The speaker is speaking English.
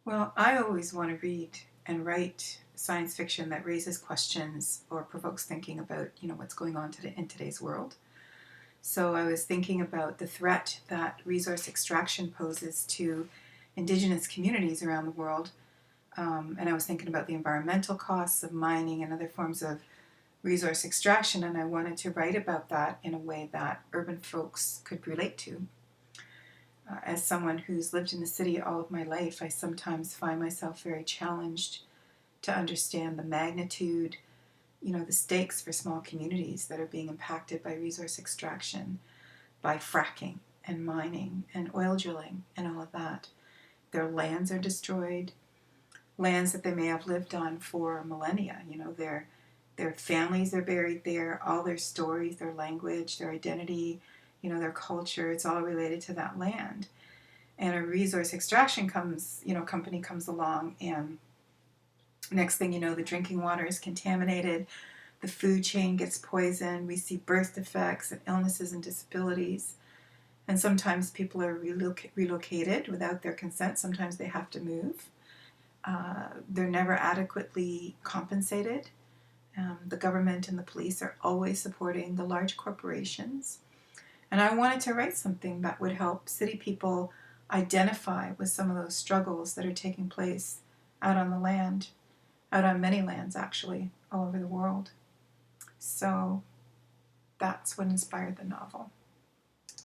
Well, I always want to read and write science fiction that raises questions or provokes thinking about, what's going on in today's world. So I was thinking about the threat that resource extraction poses to indigenous communities around the world. And I was thinking about the environmental costs of mining and other forms of resource extraction, and I wanted to write about that in a way that urban folks could relate to. As someone who's lived in the city all of my life, I sometimes find myself very challenged to understand the magnitude, the stakes for small communities that are being impacted by resource extraction, by fracking and mining and oil drilling and all of that. Their lands are destroyed, lands that they may have lived on for millennia. Their families are buried there, all their stories, their language, their identity, their culture, it's all related to that land. And a resource extraction company comes along, and next thing you know, the drinking water is contaminated, the food chain gets poisoned, we see birth defects and illnesses and disabilities. And sometimes people are relocated without their consent. Sometimes they have to move. They're never adequately compensated. The government and the police are always supporting the large corporations. And I wanted to write something that would help city people identify with some of those struggles that are taking place out on the land, out on many lands actually, all over the world. So that's what inspired the novel.